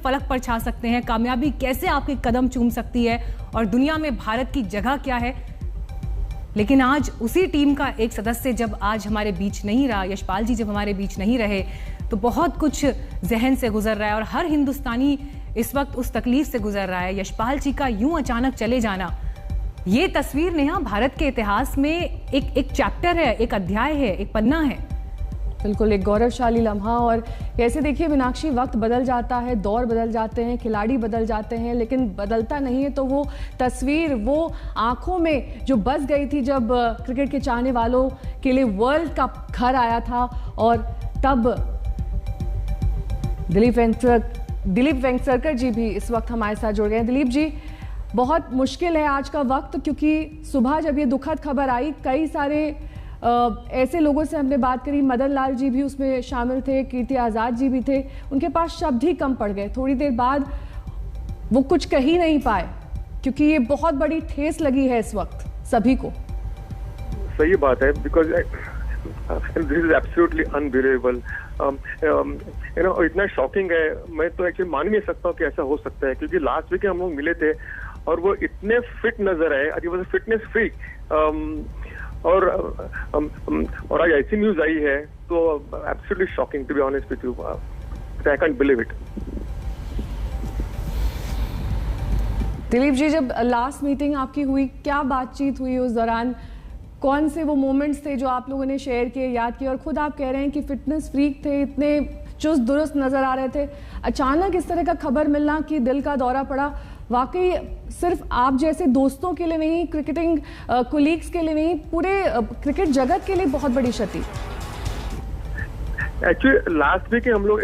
फलक पर छा सकते हैं, कामयाबी कैसे आपके कदम चूम सकती है और दुनिया में भारत की जगह क्या है। लेकिन आज उसी टीम का एक सदस्य जब आज हमारे बीच नहीं रहा, यशपाल जी जब हमारे बीच नहीं रहे, तो बहुत कुछ जहन से गुजर रहा है और हर हिंदुस्तानी इस वक्त उस तकलीफ से गुजर रहा है। यशपाल जी का यूं अचानक चले जाना, ये तस्वीर नेहा भारत के इतिहास में एक चैप्टर है, एक अध्याय है, एक पन्ना है। बिल्कुल एक गौरवशाली लम्हा। और कैसे देखिए मीनाक्षी, वक्त बदल जाता है, दौर बदल जाते हैं, खिलाड़ी बदल जाते हैं, लेकिन बदलता नहीं है तो वो तस्वीर, वो आंखों में जो बस गई थी जब क्रिकेट के चाहने वालों के लिए वर्ल्ड कप घर आया था। और तब दिलीप वेंगसरकर जी भी इस वक्त हमारे साथ जुड़ गए हैं। दिलीप जी, बहुत मुश्किल है आज का वक्त, क्योंकि सुबह जब ये दुखद खबर आई, कई सारे ऐसे लोगों से हमने बात करी, मदन लाल जी भी उसमें शामिल थे, कीर्ति आज़ाद जी भी थे, उनके पास शब्द ही कम पड़ गए। थोड़ी देर बाद वो कुछ कह ही नहीं पाए, क्योंकि ये बहुत बड़ी ठेस लगी है इस वक्त सभी को। सही बात है, because this is absolutely unbelievable. इतना शॉकिंग है, मैं तो एक्चुअली मान ही नहीं सकता हूँ कि ऐसा हो सकता है, क्योंकि लास्ट वीक हम लोग मिले थे और वो इतने फिट नजर आए, he was a fitness freak. और आज ऐसी न्यूज आई है तो absolutely shocking, to be honest with you, I can't believe it. Dilip ji, जब लास्ट मीटिंग आपकी हुई, क्या बातचीत हुई उस दौरान? कौन से वो मोमेंट्स थे जो आप लोगों ने शेयर किए, याद किए? और खुद आप कह रहे हैं कि फिटनेस फ्रीक थे, इतने चुस्त दुरुस्त नजर आ रहे थे। अचानक इस तरह का खबर मिलना कि दिल का दौरा पड़ा, वाकई सिर्फ आप जैसे दोस्तों के लिए नहीं, क्रिकेटिंग कोलीग्स के लिए नहीं, पूरे क्रिकेट जगत के लिए बहुत बड़ी क्षति। एक्चुअली लास्ट वीक हम लोग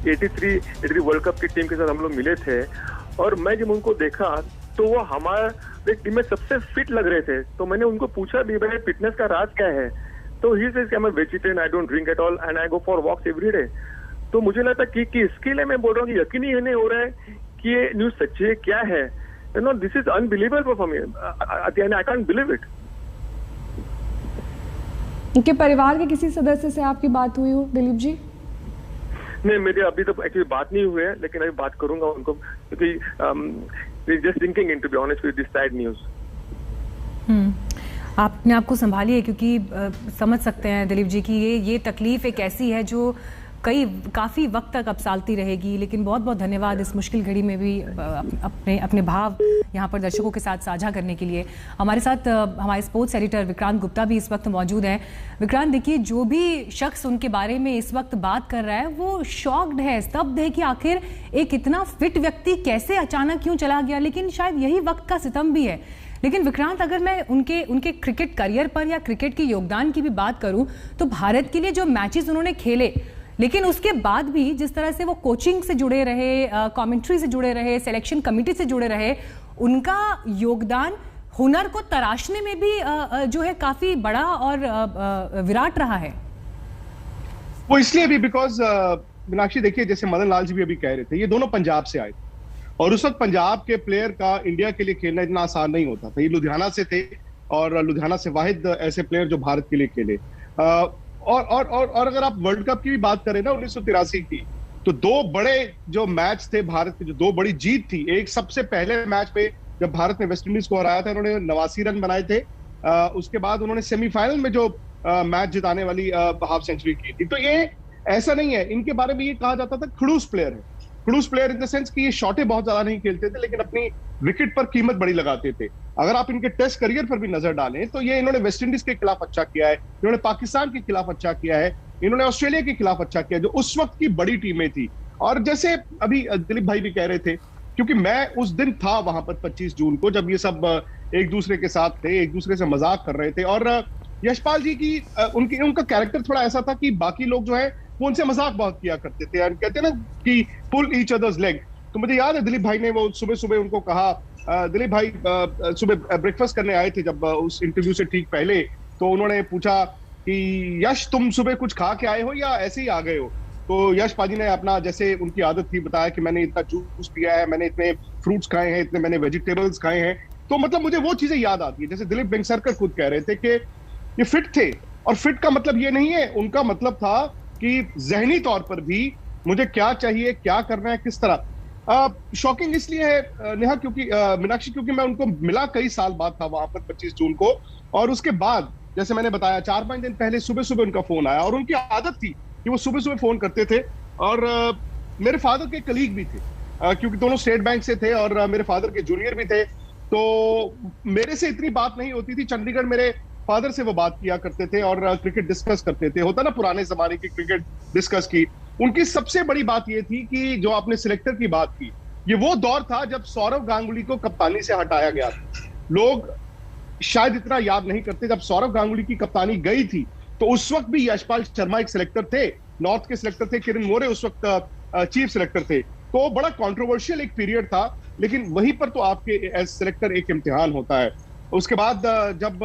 83 वर्ल्ड कप की टीम के साथ हम लोग मिले थे, और मैं जब उनको देखा तो वो हमारे टीम में सबसे फिट लग रहे थे। तो मैंने उनको पूछा भी, भाई फिटनेस का राज क्या है? तो he says, I am a vegetarian, I don't drink at all and I go for walks every day. तो मुझे लगता कि इसके लिए मैं बोल रहा हूँ कि यकीन ही नहीं हो रहा है कि ये न्यूज सच्ची है, क्या है। You know, this is unbelievable for me, I can't believe it. इनके परिवार के किसी सदस्य से आपकी बात हुई हो दिलीप जी? नहीं, मेरी अभी तक एक्चुअली बात नहीं हुई है, लेकिन अभी बात करूंगा उनको, क्योंकि just thinking in, to be honest with this sad news. आपने आपको संभालिए, क्योंकि समझ सकते हैं दिलीप जी की ये तकलीफ एक ऐसी है जो काफ़ी वक्त तक अब सालती रहेगी। लेकिन बहुत बहुत धन्यवाद इस मुश्किल घड़ी में भी अपने भाव यहाँ पर दर्शकों के साथ साझा करने के लिए। हमारे साथ हमारे स्पोर्ट्स एडिटर विक्रांत गुप्ता भी इस वक्त मौजूद हैं। विक्रांत, देखिए, जो भी शख्स उनके बारे में इस वक्त बात कर रहा है वो शॉक्ड है, स्तब्ध है कि आखिर एक इतना फिट व्यक्ति कैसे अचानक क्यों चला गया। लेकिन शायद यही वक्त का सितम भी है। लेकिन विक्रांत, अगर मैं उनके क्रिकेट करियर पर या क्रिकेट के योगदान की भी बात करूं, तो भारत के लिए जो मैचेस उन्होंने खेले, लेकिन उसके बाद भी जिस तरह से वो कोचिंग से जुड़े रहे, कमेंट्री से जुड़े रहे, सिलेक्शन कमेटी से जुड़े रहे, उनका योगदान हुनर को तराशने में भी जो है काफी बड़ा और विराट रहा है। वो इसलिए भी बिकॉज मीनाक्षी, देखिए, जैसे मदन लाल जी भी अभी कह रहे थे, ये दोनों पंजाब से आए थे और उस वक्त पंजाब के प्लेयर का इंडिया के लिए खेलना इतना आसान नहीं होता था। ये लुधियाना से थे और लुधियाना से वाहिद ऐसे प्लेयर जो भारत के लिए खेले। और अगर आप वर्ल्ड कप की भी बात करें ना 1983 की, तो दो बड़े जो मैच थे भारत के, जो दो बड़ी जीत थी, एक सबसे पहले मैच पे जब भारत ने वेस्ट इंडीज को हराया था, उन्होंने 89 रन बनाए थे। उसके बाद उन्होंने सेमीफाइनल में जो मैच जिताने वाली हाफ सेंचुरी की थी। तो ये ऐसा नहीं है, इनके बारे में ये कहा जाता था खड़ूस प्लेयर है। खड़ूस प्लेयर इन द सेंस कि ये शॉटें बहुत ज्यादा नहीं खेलते थे, लेकिन अपनी विकेट पर कीमत बड़ी लगाते थे। अगर आप इनके टेस्ट करियर पर भी नजर डालें तो ये इन्होंने वेस्ट इंडीज के खिलाफ अच्छा किया है, इन्होंने पाकिस्तान के खिलाफ अच्छा किया है, इन्होंने ऑस्ट्रेलिया के खिलाफ अच्छा किया, जो उस वक्त की बड़ी टीमें थी। और जैसे अभी दिलीप भाई भी कह रहे थे, क्योंकि मैं उस दिन था वहां पर 25 जून को, जब ये सब एक दूसरे के साथ थे, एक दूसरे से मजाक कर रहे थे। और यशपाल जी की उनका कैरेक्टर थोड़ा ऐसा था कि बाकी लोग जो है वो उनसे मजाक बहुत किया करते थे, कहते हैं ना कि पुल ईच अदर्स लेग। तो मुझे याद है दिलीप भाई ने वो सुबह सुबह उनको कहा, दिलीप भाई सुबह ब्रेकफास्ट करने आए थे जब उस इंटरव्यू से ठीक पहले, तो उन्होंने पूछा कि यश तुम सुबह कुछ खा के आए हो या ऐसे ही आ गए हो? तो यश पाजी ने अपना, जैसे उनकी आदत थी, बताया कि मैंने इतना जूस पिया है, मैंने इतने फ्रूट्स खाए हैं, इतने मैंने वेजिटेबल्स खाए हैं। तो मतलब मुझे वो चीजें याद आती है, जैसे दिलीप वेंगसरकर खुद कह रहे थे कि ये फिट थे। और फिट का मतलब ये नहीं है, उनका मतलब था कि जहनी तौर पर भी मुझे क्या चाहिए, क्या करना है, किस तरह। शॉकिंग इसलिए है नेहा, क्योंकि मीनाक्षी, क्योंकि मैं उनको मिला कई साल बाद था वहां पर 25 जून को, और उसके बाद जैसे मैंने बताया 4-5 दिन पहले सुबह सुबह उनका फोन आया, और उनकी आदत थी कि वो सुबह सुबह फोन करते थे। और मेरे फादर के कलीग भी थे, क्योंकि दोनों स्टेट बैंक से थे और मेरे फादर के जूनियर भी थे, तो मेरे से इतनी बात नहीं होती थी। चंडीगढ़ मेरे फादर से वो बात किया करते थे और क्रिकेट डिस्कस करते थे, होता ना पुराने जमाने की क्रिकेट डिस्कस की। उनकी सबसे बड़ी बात ये थी कि जो आपने सिलेक्टर की बात की, ये वो दौर था जब सौरव गांगुली को कप्तानी से हटाया गया था। लोग शायद इतना याद नहीं करते, जब सौरव गांगुली की कप्तानी गई थी तो उस वक्त भी यशपाल शर्मा एक सिलेक्टर थे, नॉर्थ के सिलेक्टर थे, किरण मोरे उस वक्त चीफ सिलेक्टर थे। तो बड़ा कंट्रोवर्शियल एक पीरियड था, लेकिन वहीं पर तो आपके एज सिलेक्टर एक इम्तिहान होता है। उसके बाद जब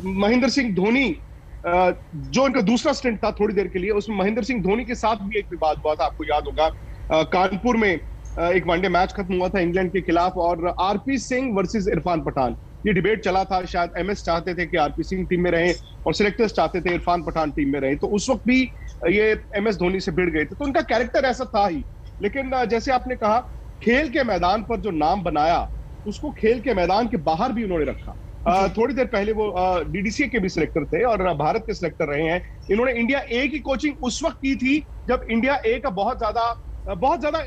महेंद्र सिंह धोनी, जो इनका दूसरा स्टिंट था थोड़ी देर के लिए, उसमें महेंद्र सिंह धोनी के साथ भी एक विवाद हुआ था, आपको याद होगा। कानपुर में एक वनडे मैच खत्म हुआ था इंग्लैंड के खिलाफ, और आरपी सिंह वर्सेस इरफान पठान, ये डिबेट चला था। शायद एमएस चाहते थे कि आरपी सिंह टीम में रहें और सिलेक्टर्स चाहते थे इरफान पठान टीम में रहें, तो उस वक्त भी ये एमएस धोनी से भिड़ गए थे। तो उनका कैरेक्टर ऐसा था ही, लेकिन जैसे आपने कहा, खेल के मैदान पर जो नाम बनाया, उसको खेल के मैदान के बाहर भी उन्होंने रखा। थोड़ी देर पहले वो डीडीसीए के भी सिलेक्टर थे और भारत के सिलेक्टर रहे हैं। इन्होंने इंडिया ए की कोचिंग उस वक्त की थी जब इंडिया ए का बहुत ज्यादा